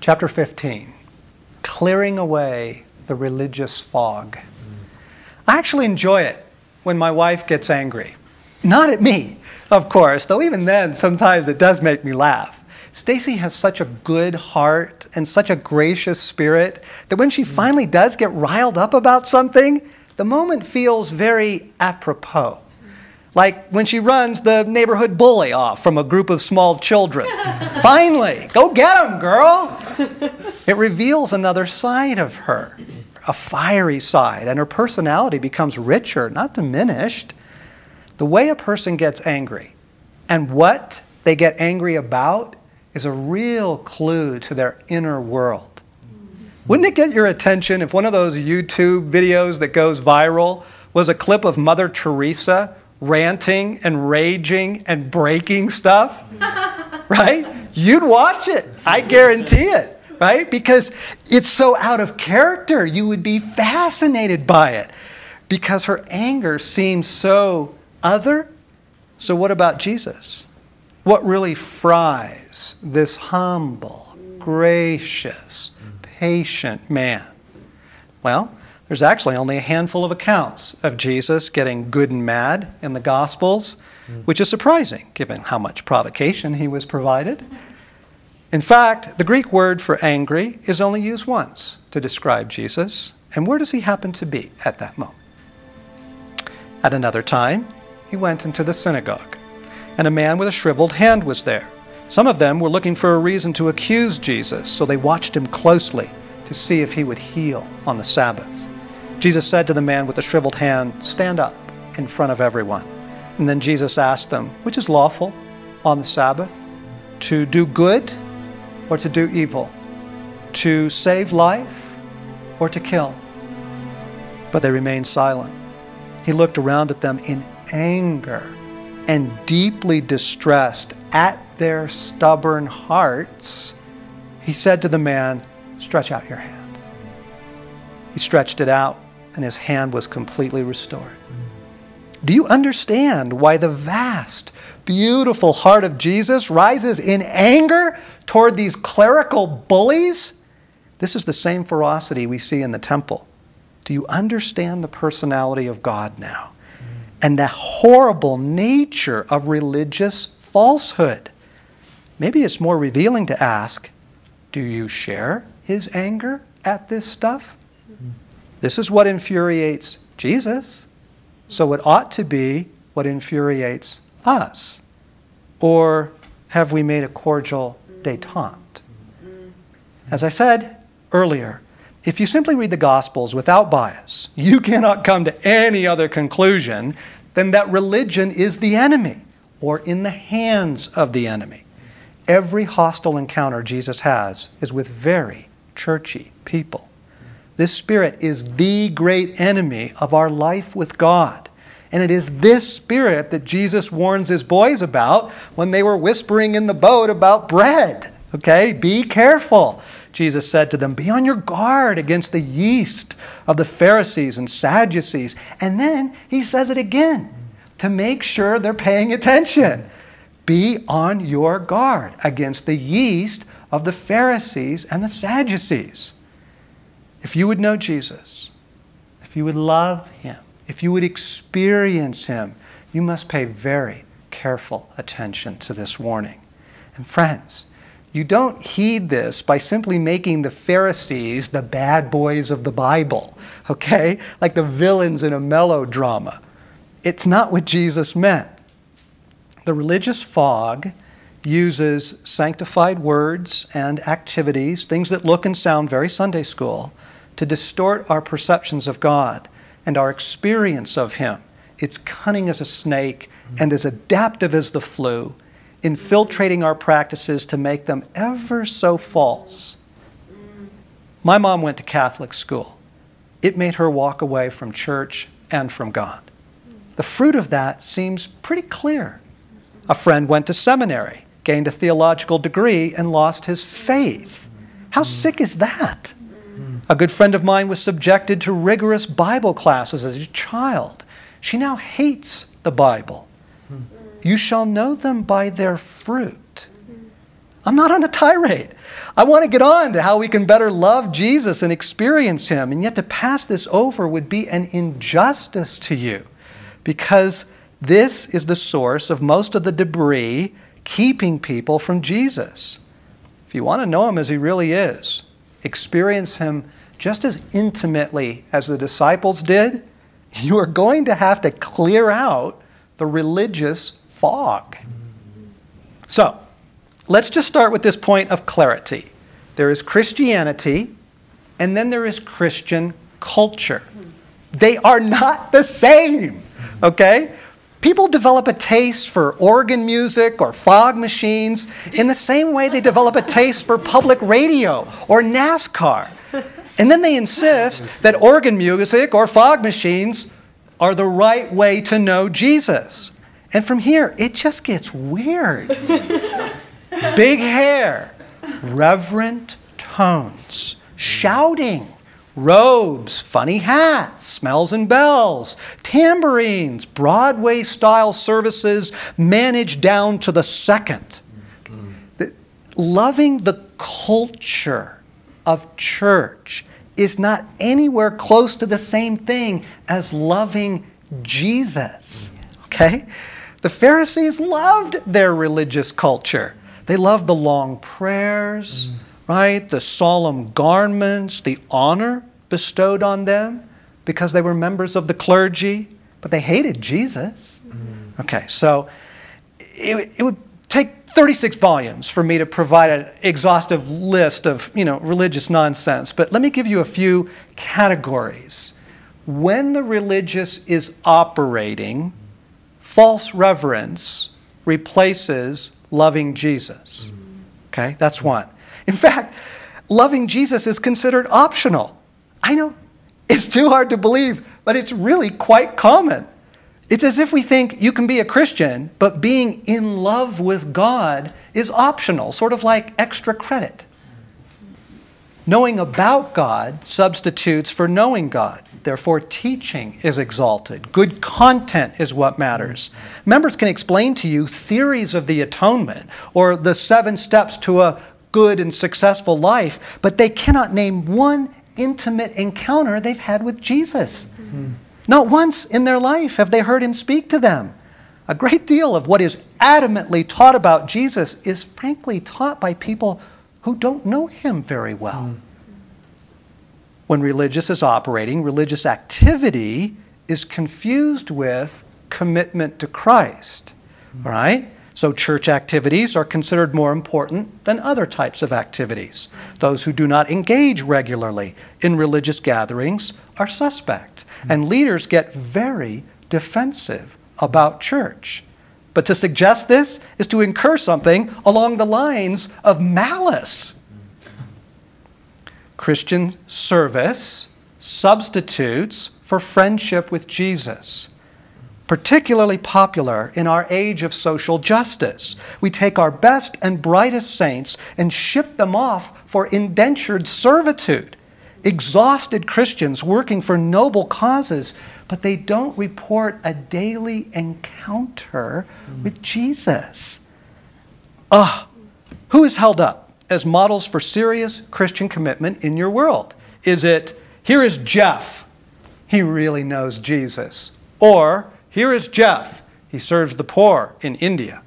Chapter 15, clearing away the religious fog. I actually enjoy it when my wife gets angry. Not at me, of course, though even then sometimes it does make me laugh. Stacy has such a good heart and such a gracious spirit that when she finally does get riled up about something, the moment feels very apropos. Like when she runs the neighborhood bully off from a group of small children. Finally, go get him, girl! It reveals another side of her, a fiery side, and her personality becomes richer, not diminished. The way a person gets angry and what they get angry about is a real clue to their inner world. Wouldn't it get your attention if one of those YouTube videos that goes viral was a clip of Mother Teresa ranting and raging and breaking stuff? Right? You'd watch it. I guarantee it. Right? Because it's so out of character. You would be fascinated by it. Because her anger seems so other. So what about Jesus? What really fries this humble, gracious, patient man? Well, there's actually only a handful of accounts of Jesus getting good and mad in the Gospels, which is surprising given how much provocation he was provided. In fact, the Greek word for angry is only used once to describe Jesus. And where does he happen to be at that moment? At another time, he went into the synagogue, and a man with a shriveled hand was there. Some of them were looking for a reason to accuse Jesus, so they watched him closely to see if he would heal on the Sabbath. Jesus said to the man with the shriveled hand, "Stand up in front of everyone." And then Jesus asked them, which is lawful on the Sabbath? To do good or to do evil? To save life or to kill? But they remained silent. He looked around at them in anger and deeply distressed at their stubborn hearts. He said to the man, "Stretch out your hand." He stretched it out, and his hand was completely restored. Do you understand why the vast, beautiful heart of Jesus rises in anger toward these clerical bullies? This is the same ferocity we see in the temple. Do you understand the personality of God now? And the horrible nature of religious falsehood. Maybe it's more revealing to ask, do you share his anger at this stuff? This is what infuriates Jesus, so it ought to be what infuriates us. Or have we made a cordial détente? As I said earlier, if you simply read the Gospels without bias, you cannot come to any other conclusion than that religion is the enemy, or in the hands of the enemy. Every hostile encounter Jesus has is with very churchy people. This spirit is the great enemy of our life with God. And it is this spirit that Jesus warns his boys about when they were whispering in the boat about bread. Okay, be careful. Jesus said to them, be on your guard against the yeast of the Pharisees and Sadducees. And then he says it again to make sure they're paying attention. Be on your guard against the yeast of the Pharisees and the Sadducees. If you would know Jesus, if you would love him, if you would experience him, you must pay very careful attention to this warning. And friends, you don't heed this by simply making the Pharisees the bad boys of the Bible, okay? Like the villains in a melodrama. It's not what Jesus meant. The religious fog uses sanctified words and activities, things that look and sound very Sunday school, to distort our perceptions of God and our experience of him. It's cunning as a snake and as adaptive as the flu, infiltrating our practices to make them ever so false. My mom went to Catholic school. It made her walk away from church and from God. The fruit of that seems pretty clear. A friend went to seminary, gained a theological degree, and lost his faith. How sick is that? A good friend of mine was subjected to rigorous Bible classes as a child. She now hates the Bible. You shall know them by their fruit. I'm not on a tirade. I want to get on to how we can better love Jesus and experience him. And yet to pass this over would be an injustice to you, because this is the source of most of the debris keeping people from Jesus. If you want to know him as he really is, experience him just as intimately as the disciples did, you are going to have to clear out the religious fog. So, let's just start with this point of clarity. There is Christianity, and then there is Christian culture. They are not the same, okay? People develop a taste for organ music or fog machines in the same way they develop a taste for public radio or NASCAR. And then they insist that organ music or fog machines are the right way to know Jesus. And from here, it just gets weird. Big hair, reverent tones, shouting, robes, funny hats, smells and bells, tambourines, Broadway-style services managed down to the second. Loving the culture of church is not anywhere close to the same thing as loving Jesus. Okay? The Pharisees loved their religious culture. They loved the long prayers, right? The solemn garments, the honor bestowed on them because they were members of the clergy, but they hated Jesus. Okay, so it would take 36 volumes for me to provide an exhaustive list of, religious nonsense, but let me give you a few categories. When the religious is operating, false reverence replaces loving Jesus. Okay, that's one. In fact, loving Jesus is considered optional. I know, it's too hard to believe, but it's really quite common. It's as if we think you can be a Christian, but being in love with God is optional, sort of like extra credit. Knowing about God substitutes for knowing God. Therefore, teaching is exalted. Good content is what matters. Members can explain to you theories of the atonement or the 7 steps to a good and successful life, but they cannot name one intimate encounter they've had with Jesus. Not once in their life have they heard him speak to them. A great deal of what is adamantly taught about Jesus is frankly taught by people who don't know him very well. When religious is operating, religious activity is confused with commitment to Christ. All right? So church activities are considered more important than other types of activities. Those who do not engage regularly in religious gatherings are suspect. And leaders get very defensive about church. But to suggest this is to incur something along the lines of malice. Christian service substitutes for friendship with Jesus. Particularly popular in our age of social justice. We take our best and brightest saints and ship them off for indentured servitude. Exhausted Christians working for noble causes, but they don't report a daily encounter with Jesus. Who is held up as models for serious Christian commitment in your world? Is it, here is Jeff, he really knows Jesus, or here is Jeff, he serves the poor in India?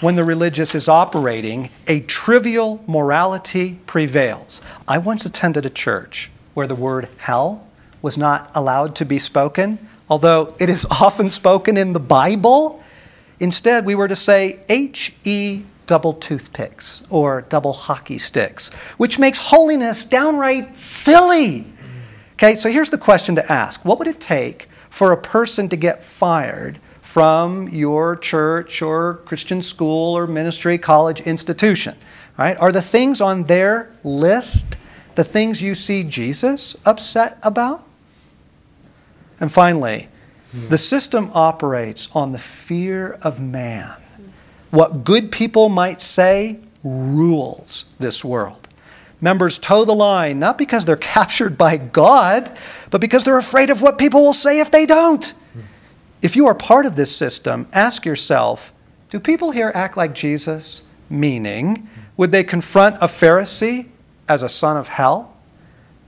When the religious is operating, a trivial morality prevails. I once attended a church where the word hell was not allowed to be spoken, although it is often spoken in the Bible. Instead, we were to say H-E double toothpicks or double hockey sticks, which makes holiness downright silly. Okay, so here's the question to ask. What would it take for a person to get fired from your church or Christian school or ministry, college institution? Right? Are the things on their list the things you see Jesus upset about? And finally, the system operates on the fear of man. What good people might say rules this world. Members toe the line, not because they're captured by God, but because they're afraid of what people will say if they don't. If you are part of this system, ask yourself, Do people here act like Jesus? Meaning, would they confront a Pharisee as a son of hell?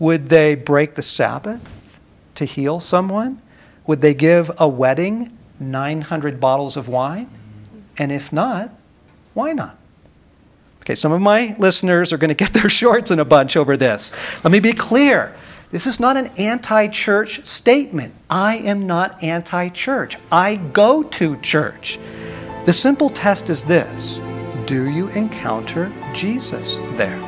Would they break the Sabbath to heal someone? Would they give a wedding 900 bottles of wine? And if not, why not? Okay, some of my listeners are going to get their shorts in a bunch over this. Let me be clear. This is not an anti-church statement. I am not anti-church. I go to church. The simple test is this: do you encounter Jesus there?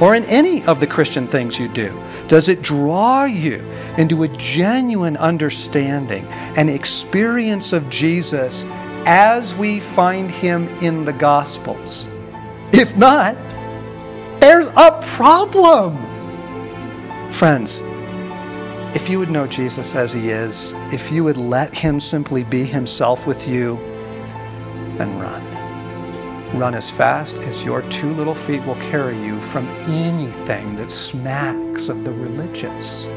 Or in any of the Christian things you do? Does it draw you into a genuine understanding and experience of Jesus as we find him in the Gospels? If not, there's a problem. Friends, if you would know Jesus as he is, if you would let him simply be himself with you, then run. Run as fast as your 2 little feet will carry you from anything that smacks of the religious.